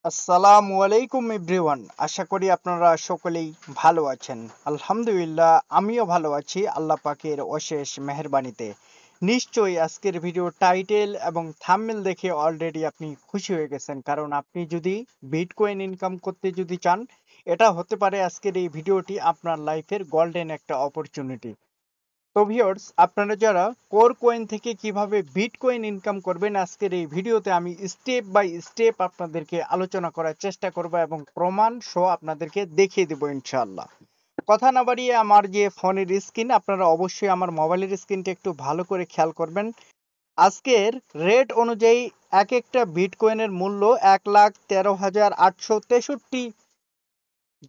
আসসালামু আলাইকুম এভরিওয়ান। আশা করি আপনারা সকলেই ভালো আছেন। আলহামদুলিল্লাহ আমিও ভালো আছি আল্লাহ পাকের অশেষ মেহেরবানিতে। নিশ্চয়ই আজকের ভিডিও টাইটেল এবং থাম্বনেল দেখে অলরেডি আপনি খুশি হয়ে গেছেন, কারণ আপনি যদি বিটকয়েন ইনকাম করতে যদি চান, এটা হতে পারে আজকের এই ভিডিওটি আপনার লাইফের গোল্ডেন একটা অপরচুনিটি। তো ভিউয়ার্স, আপনারা যারা কোর কয়েন থেকে কিভাবে বিটকয়েন ইনকাম করবেন, আজকের এই ভিডিওতে আমি স্টেপ বাই স্টেপ আপনাদেরকে আলোচনা করার চেষ্টা করব এবং প্রমাণ সহ আপনাদেরকে দেখিয়ে দেব ইনশাআল্লাহ। কথা না বাড়িয়ে আমার যে ফোনের স্ক্রিন, আপনারা অবশ্যই আমার মোবাইলের স্ক্রিনটা একটু ভালো করে খেয়াল করবেন। আজকের রেট অনুযায়ী এক একটা বিটকয়েনের মূল্য 1,13,863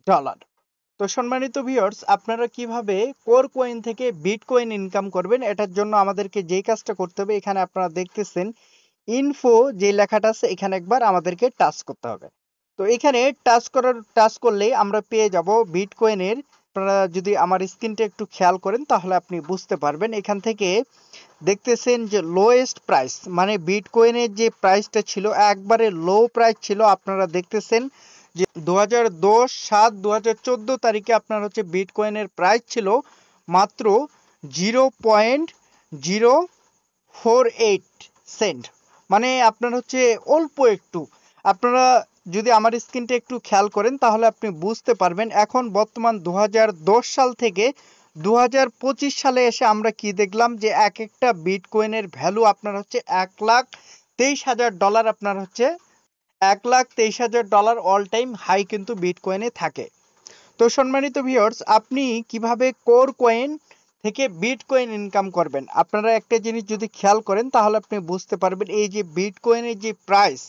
ডলার। তো সম্মানিত ভিউয়ার্স, আপনারা কিভাবে কোর কয়েন থেকে বিটকয়েন ইনকাম করবেন, এটার জন্য আমাদেরকে যেই কাজটা করতে হবে, এখানে আপনারা দেখতেছেন ইনফো যে লেখাটা আছে, এখানে একবার আমাদেরকে টাচ করতে হবে। তো এখানে টাচ করলেই আমরা পেয়ে যাব বিটকয়েনের। আপনারা যদি আমার স্ক্রিনটা একটু খেয়াল করেন তাহলে আপনি বুঝতে পারবেন। এখান থেকে দেখতেছেন যে লোয়েস্ট প্রাইস, মানে বিটকয়েনের যে প্রাইসটা ছিল একবারে লো প্রাইস ছিল। আপনারা দেখতেছেন যে 2010/7/2014 তারিখে আপনার হচ্ছে বিটকয়েনের প্রাইস ছিল মাত্র 0.048 সেন্ট, মানে আপনার হচ্ছে অল্প একটু। আপনারা যদি আমার স্ক্রিনটা একটু খেয়াল করেন তাহলে আপনি বুঝতে পারবেন। এখন বর্তমান 2010 সাল থেকে 2025 সালে এসে আমরা কি দেখলাম, যে এক একটা বিটকয়েনের ভ্যালু আপনার হচ্ছে 1,23,000 ডলার। আপনার হচ্ছে 1,23,000 ডলার অল টাইম হাই কিন্তু বিটকয়েনে থাকে। তো সম্মানিত ভিউয়ার্স, আপনি কিভাবে কোর কয়েন থেকে বিটকয়েন ইনকাম করবেন, আপনারা একটা জিনিস যদি খেয়াল করেন তাহলে আপনি বুঝতে পারবেন। এই যে বিটকয়েনের যে প্রাইস,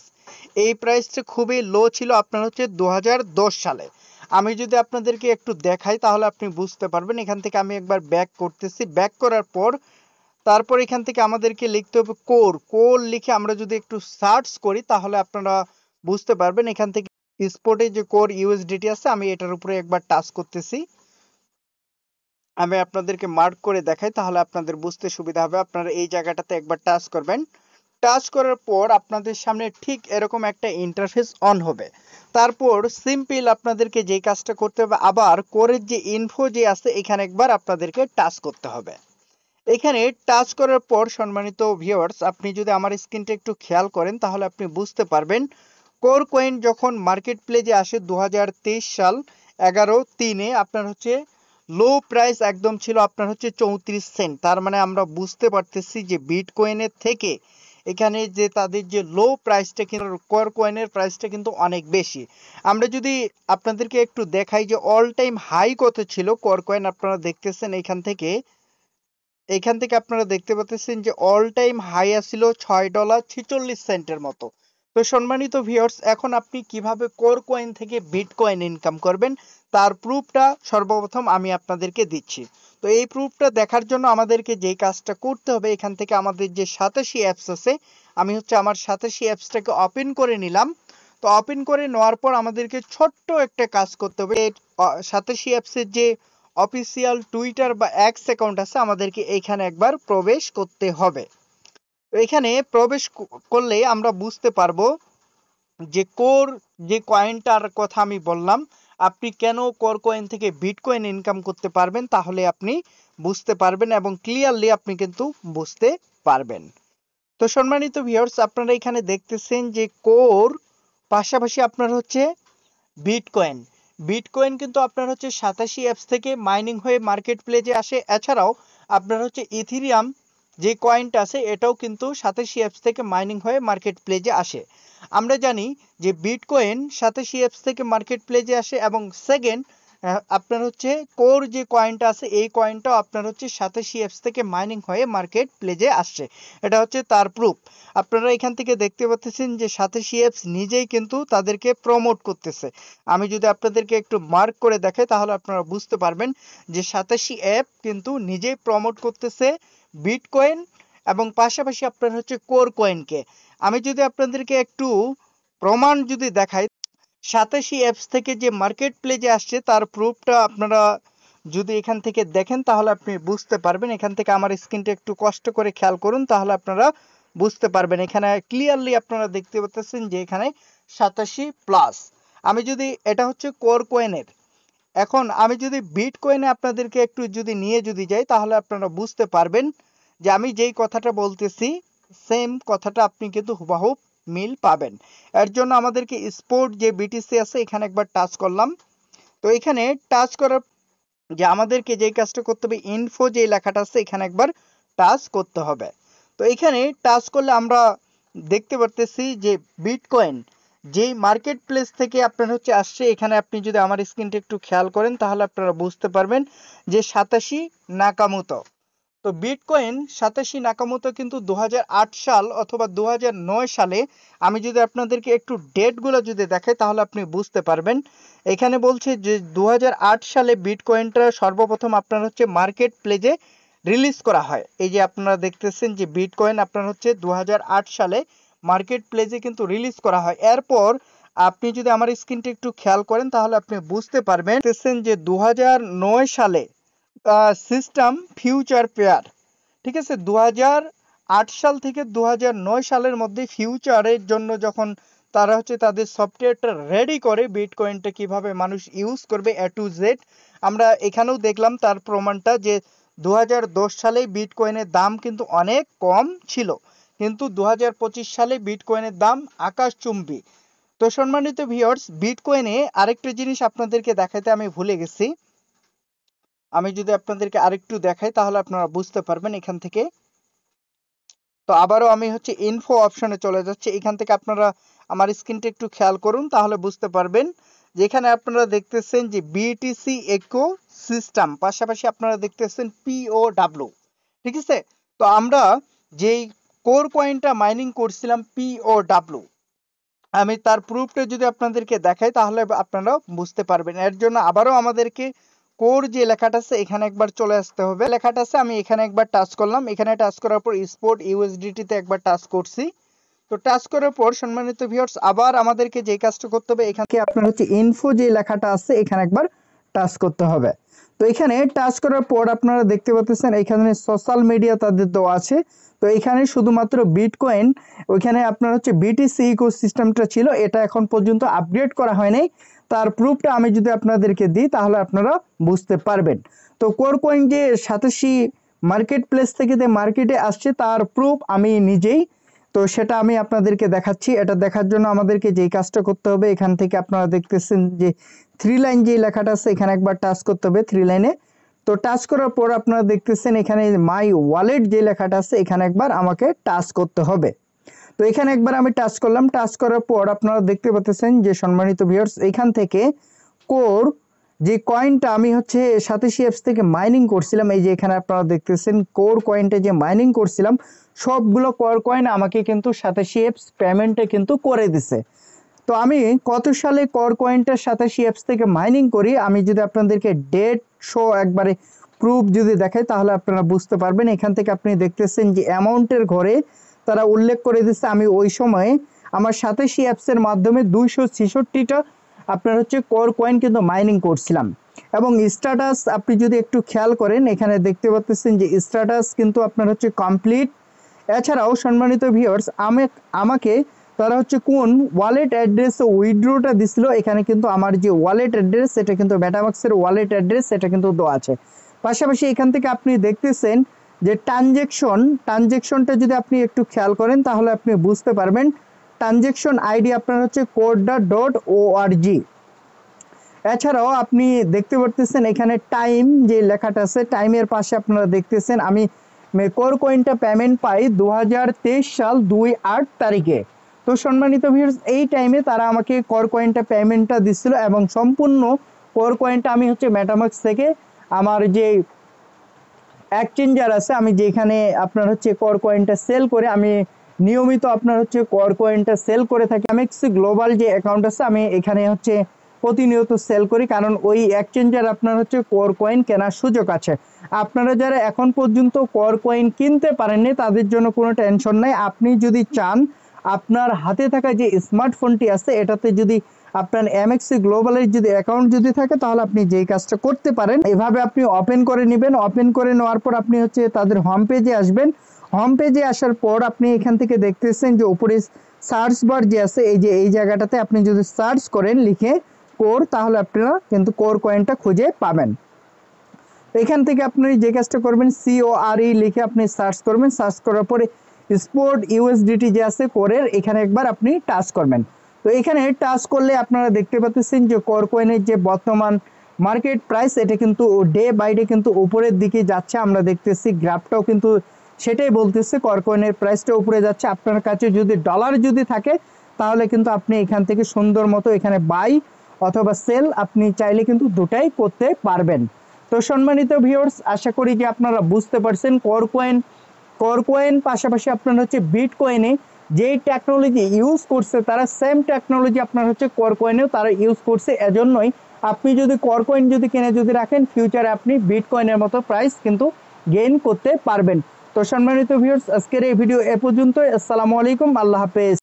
এই প্রাইসটা খুবই লো ছিল আপনার হচ্ছে 2010 সালে। আমি যদি আপনাদেরকে একটু দেখাই তাহলে আপনি বুঝতে পারবেন। এখান থেকে আমি একবার ব্যাক করতেছি। ব্যাক করার পর তারপর এখান থেকে আমাদেরকে লিখতে হবে কোর। কোর লিখে আমরা যদি একটু সার্চ করি তাহলে আপনারা বুঝতে পারবেন। এখান থেকে স্পটে যে কোর ইউএসডিটি আছে, আমি এটার উপরে একবার টাচ করতেছি। আমি আপনাদেরকে মার্ক করে দেখাই তাহলে আপনাদের বুঝতে সুবিধা হবে। আপনারা এই জায়গাটাতে একবার টাচ করবেন। টাচ করার পর আপনাদের সামনে ঠিক এরকম একটা ইন্টারফেস অন হবে। তারপর সিম্পল আপনাদেরকে যে কাজটা করতে হবে, আবার কোরের যে ইনফো যে আছে এখানে একবার আপনাদেরকে টাচ করতে হবে। এখানে টাচ করার পর সম্মানিত ভিউয়ার্স, আপনি যদি আমার স্ক্রিনটা একটু খেয়াল করেন তাহলে আপনি বুঝতে পারবেন। কোর কয়েন যখন মার্কেট প্লেজে আসে 2023 সাল 11/3-এ, আপনার হচ্ছে লো প্রাইস একদম ছিল আপনার হচ্ছে 34 সেন্ট। তার মানে আমরা বুঝতে পারতেছি যে বিটকয়েনের থেকে এখানে যে তাদের যে লো প্রাইসটা, কিন্তু কোর কয়েনের প্রাইসটা কিন্তু অনেক বেশি। আমরা যদি আপনাদেরকে একটু দেখাই যে অল টাইম হাই কত ছিল কোর কয়েন, আপনারা দেখতেছেন এখান থেকে আপনারা দেখতে পাচ্ছেন যে অল টাইম হাই আসছিল $6.46 মতো। তো সম্মানিত ভিউয়ার্স, এখন আপনি কিভাবে কোর কয়েন থেকে বিটকয়েন ইনকাম করবেন তার প্রুফটা সর্বপ্রথম আমি আপনাদেরকে দিচ্ছি। তো এই প্রুফটা দেখার জন্য আমাদেরকে যেই কাজটা করতে হবে, এখান থেকে আমাদের যে সাতাশি অ্যাপস আছে, আমি হচ্ছে আমার সাতাশি অ্যাপসটাকে ওপেন করে নিলাম। তো ওপেন করে নেওয়ার পর আমাদেরকে ছোট্ট একটা কাজ করতে হবে। সাতাশি অ্যাপসের যে অফিসিয়াল টুইটার বা এক্স অ্যাকাউন্ট আছে, আমাদেরকে এইখানে একবার প্রবেশ করতে হবে। তো এখানে প্রবেশ করলে আমরা বুঝতে পারবো যে কোর যে কয়েনটার কথা আমি বললাম, আপনি কেন কোর কয়েন থেকে বিটকয়েন ইনকাম করতে পারবেন তাহলে আপনি বুঝতে পারবেন এবং ক্লিয়ারলি আপনি কিন্তু বুঝতে পারবেন। তো সম্মানিত ভিউয়ার্স, আপনারা এখানে দেখতেছেন যে কোর পাশাপাশি আপনার হচ্ছে বিটকয়েন। বিটকয়েন কিন্তু আপনার হচ্ছে সাতাশি অ্যাপস থেকে মাইনিং হয়ে মার্কেট প্লেসে আসে। এছাড়াও আপনার হচ্ছে ইথিরিয়াম যে কয়েনটা আছে, এটাও কিন্তু সাতাশি অ্যাপস থেকে মাইনিং হয়ে মার্কেট প্লেসে আসে। আমরা জানি যে বিটকয়েন সাতাশি অ্যাপস থেকে মার্কেট প্লেসে আসে, এবং সেকেন্ড আপনার হচ্ছে কোর যে কয়েনটা আছে, এই কয়েনটাও আপনার হচ্ছে সাতাশি অ্যাপস থেকে মাইনিং হয়ে মার্কেট প্লেসে আসছে। এটা হচ্ছে তার প্রুফ। আপনারা এখান থেকে দেখতে পাচ্ছেন যে সাতাশি অ্যাপস নিজেই কিন্তু তাদেরকে প্রমোট করতেছে। আমি যদি আপনাদেরকে একটু মার্ক করে দেখাই তাহলে আপনারা বুঝতে পারবেন যে সাতাশি অ্যাপ কিন্তু নিজেই প্রমোট করতেছে বিটকয়েন এবং পাশাপাশি আপনার হচ্ছে কোর কয়েনকে। আমি যদি আপনাদেরকে একটু প্রমাণ যদি দেখাই, সাতাশি অ্যাপস থেকে যে মার্কেট প্লেসে আসছে তার প্রুফটা আপনারা যদি এখান থেকে দেখেন তাহলে আপনি বুঝতে পারবেন। এখান থেকে আমার স্ক্রিনটা একটু কষ্ট করে খেয়াল করুন তাহলে আপনারা বুঝতে পারবেন। এখানে ক্লিয়ারলি আপনারা দেখতে পাচ্ছেন যে এখানে 87 প্লাস। আমি যদি এটা হচ্ছে কোর কয়েনের, এখন আমি যদি বিটকয়েনে আপনাদেরকে একটু যদি নিয়ে যদি যাই তাহলে আপনারা বুঝতে পারবেন যে আমি যেই কথাটা বলতেছি সেম কথাটা আপনি কিন্তু হুবহু মিল পাবেন। এর জন্য আমাদেরকে স্পোর্ট যে বিটিসি আছে এখানে একবার টাচ করলাম। তো এখানে টাচ করার যে আমাদেরকে যেই কাজটা করতে হবে, ইনফো যে লেখাটা আছে এখানে একবার টাচ করতে হবে। তো এখানে টাচ করলে আমরা দেখতে পারতেছি যে বিটকয়েন যেই মার্কেট প্লেস থেকে আপনার হচ্ছে আসছে, এখানে আপনি যদি আমার স্ক্রিনটা একটু খেয়াল করেন তাহলে আপনারা বুঝতে পারবেন যে 87 নাকামোতো। তো বিটকয়েন 87 নাকামোতো কিন্তু 2008 সাল অথবা 2009 সালে, আমি যদি আপনাদেরকে একটু ডেটগুলো যদি দেখাই তাহলে আপনি বুঝতে পারবেন। এখানে বলছে যে 2008 সালে বিটকয়েনটা সর্বপ্রথম আপনার হচ্ছে মার্কেট প্লেসে রিলিজ করা হয়। এই যে আপনারা দেখতেছেন যে বিটকয়েন আপনার হচ্ছে 2008 সালে মার্কেট প্লেসে কিন্তু রিলিজ করা হয়। এরপর আপনি যদি আমার স্ক্রিনটা একটু খেয়াল করেন তাহলে আপনি বুঝতে পারবেন যে 2009 সালে সিস্টেম ফিউচার পেয়ার, ঠিক আছে, 2008 সাল থেকে 2009 সালের মধ্যে ফিউচারের জন্য যখন তারা হচ্ছে তাদের সফটওয়্যারটা রেডি করে বিটকয়েনটা কিভাবে মানুষ ইউজ করবে এ টু জেড, আমরা এখানেও দেখলাম তার প্রমাণটা যে 2010 সালে বিটকয়েনের দাম কিন্তু অনেক কম ছিল, কিন্তু 2025 সালে বিটকয়েনের দাম আকাশচুম্বী। তো সম্মানিত ভিউয়ার্স, বিটকয়েনে আরেকটা জিনিস আপনাদেরকে দেখাতে আমি ভুলে গেছি। আমি যদি আপনাদেরকে আরেকটু দেখাই তাহলে আপনারা বুঝতে পারবেন এখান থেকে। তো আবারও আমি হচ্ছে ইনফো অপশনে চলে যাচ্ছে। এখান থেকে আপনারা আমার স্ক্রিনটা একটু খেয়াল করুন তাহলে বুঝতে পারবেন যেখানে আপনারা দেখতেছেন যে বিটিসি ইকো সিস্টেম, পাশাপাশি আপনারা দেখতেছেন পিওডব্লিউ, ঠিক আছে। তো আমরা যেই কোর কয়েনটা মাইনিং করছিলাম পিওডব্লিউ, আমি তার প্রুফটা যদি আপনাদেরকে দেখাই তাহলে আপনারা বুঝতে পারবেন। এর জন্য আবারও আমাদেরকে কোর যে লেখাটা আছে এখানে একবার চলে আসতে হবে। লেখাটা আছে, আমি এখানে একবার টাচ করলাম। এখানে টাচ করার পর স্পট ইউএসডিটি তে একবার টাচ করছি। তো টাচ করার পর সম্মানিত ভিউয়ার্স আবার আমাদেরকে যে কাজটা করতে হবে, এখানে আপনার হচ্ছে ইনফো যে লেখাটা আছে এখানে একবার টাচ করতে হবে। তো এখানে টাচ করার পর আপনারা দেখতে পাচ্ছেন এখানে সোশ্যাল মিডিয়া তাদের দেওয়া আছে। তো এখানে শুধুমাত্র বিটকয়েন, ওইখানে আপনার হচ্ছে বিটিসি ইকোসিস্টেমটা ছিল, এটা এখন পর্যন্ত আপগ্রেড করা হয়নি। তার প্রুফটা আমি যদি আপনাদেরকে দিই তাহলে আপনারা বুঝতে পারবেন। তো কোর কয়েন যে 87 মার্কেট প্লেস থেকে যে মার্কেটে আসছে তার প্রুফ আমি নিজেই, তো সেটা আমি আপনাদেরকে দেখাচ্ছি। এটা দেখার জন্য আমাদেরকে যেই কাজটা করতে হবে, এখান থেকে আপনারা দেখতেছেন যে 3 লাইন যে লেখাটা আছে এখানে একবার টাচ করতে হবে 3 লাইনে। তো টাচ করার পর আপনারা দেখতেছেন এখানে মাই ওয়ালেট যে লেখাটা আছে এখানে একবার আমাকে টাচ করতে হবে। তো এখানে একবার আমি টাচ করলাম। টাচ করার পর আপনারা দেখতে পাচ্ছেন যে সম্মানিত ভিউয়ার্স, এখান থেকে কোর যে কয়েনটা আমি হচ্ছে 87 অ্যাপস থেকে মাইনিং করছিলাম, এই যে এখানে আপনারা দেখতেছেন কোর কয়েনটা যে মাইনিং করছিলাম সবগুলো কোর কয়েন আমাকে কিন্তু 87 অ্যাপস পেমেন্টে কিন্তু করে দিছে। তো আমি কত সালে কোর কয়েনটা 87 অ্যাপস থেকে মাইনিং করি, আমি যদি আপনাদেরকে ডেট শো একবারে প্রুফ যদি দেখাই তাহলে আপনারা বুঝতে পারবেন। এখান থেকে আপনি দেখতেছেন যে অ্যামাউন্টের ঘরে তারা উল্লেখ করে দিচ্ছে আমি ওই সময়ে আমার 87 অ্যাপসের মাধ্যমে 266টা আপনার হচ্ছে কোর কয়েন কিন্তু মাইনিং করছিলাম। এবং স্ট্যাটাস আপনি যদি একটু খেয়াল করেন এখানে দেখতে পাচ্ছেন যে স্ট্যাটাস কিন্তু আপনার হচ্ছে কমপ্লিট। এছাড়াও সম্মানিত ভিউয়ার্স আমাকে তারা হচ্ছে কোন ওয়ালেট অ্যাড্রেসে উইথড্রটা দিছিল, এখানে কিন্তু আমার যে ওয়ালেট অ্যাড্রেস সেটা কিন্তু মেটামাক্সের ওয়ালেট অ্যাড্রেস সেটা কিন্তু দেওয়া আছে। পাশাপাশি এখান থেকে আপনি দেখতেছেন যে ট্রানজ্যাকশনটা যদি আপনি একটু খেয়াল করেন তাহলে আপনি বুঝতে পারবেন। ট্রানজ্যাকশন আইডি আপনার হচ্ছে কোডা.org। এছাড়াও আপনি দেখতে পারতেছেন এখানে টাইম যে লেখাটা আছে, টাইমের পাশে আপনারা দেখতেছেন আমি কোর কয়েনটা পেমেন্ট পাই 2023 সাল 2/8 তারিখে। তো সম্মানিত ভিউয়ার্স, এই টাইমে তারা আমাকে কোর কয়েনটা পেমেন্টটা দিছিল এবং সম্পূর্ণ কোর কয়েনটা আমি হচ্ছে মেটামাক্স থেকে আমার যে এক্সচেঞ্জার আছে, আমি যেখানে আপনার হচ্ছে কোর কয়েনটা সেল করে আমি নিয়মিত আপনার হচ্ছে কোর কয়েনটা সেল করে থাকি। এমএক্সি গ্লোবাল যে অ্যাকাউন্ট আছে আমি এখানে হচ্ছে প্রতিনিয়ত সেল করি, কারণ ওই এক্সচেঞ্জার আপনার হচ্ছে কোর কয়েন কেনার সুযোগ আছে। আপনারা যারা এখন পর্যন্ত কোর কয়েন কিনতে পারেননি তাদের জন্য কোনো টেনশন নাই। আপনি যদি চান আপনার হাতে থাকা যে স্মার্টফোনটি আছে এটাতে যদি আপনার এমএক্সি গ্লোবালের যদি অ্যাকাউন্ট যদি থাকে তাহলে আপনি যেই কাজটা করতে পারেন, এভাবে আপনি ওপেন করে নেবেন। ওপেন করে নেওয়ার পর আপনি হচ্ছে তাদের হোম পেজে আসবেন। হোম পেজে আসার পর আপনি এখান থেকে দেখতেছেন যে উপরে সার্চ বার যে আছে এই যে এই জায়গাটাতে আপনি যদি সার্চ করেন লিখে কোর, তাহলে আপনারা কিন্তু কোর কয়েনটা খুঁজে পাবেন। এখান থেকে আপনি যে কাজটা করবেন CORE লিখে আপনি সার্চ করবেন, সার্চ করার পরে স্পোর্ট USDT যে আছে কোরের এখানে একবার আপনি টাচ করবেন। তো এখানে টাচ করলে আপনারা দেখতে পাচ্ছেন যে কোর কয়েনের যে বর্তমান মার্কেট প্রাইস এটা কিন্তু ডে বাই ডে কিন্তু উপরের দিকে যাচ্ছে। আমরা দেখতেছি গ্রাফটাও কিন্তু সেটাই বলতেছে কোর কয়েনের প্রাইসটা উপরে যাচ্ছে। আপনার কাছে যদি ডলার যদি থাকে তাহলে কিন্তু আপনি এখান থেকে সুন্দর মতো এখানে বাই অথবা সেল আপনি চাইলে কিন্তু দুটাই করতে পারবেন। তো সম্মানিত ভিউয়ার্স, আশা করি যে আপনারা বুঝতে পারছেন কোর কয়েন পাশাপাশি আপনার হচ্ছে বিটকয়েনে যেই টেকনোলজি ইউজ করছে তারা সেম টেকনোলজি আপনার হচ্ছে কোর কয়েনেও তারা ইউজ করছে। এজন্যই আপনি যদি কোর কয়েন যদি কিনে যদি রাখেন ফিউচারে আপনি বিটকয়েনের মতো প্রাইস কিন্তু গেইন করতে পারবেন। তো সম্মানিত ভিউয়ার্স, আজকের এই ভিডিও এ পর্যন্ত। আসসালামু আলাইকুম, আল্লাহ হাফেজ।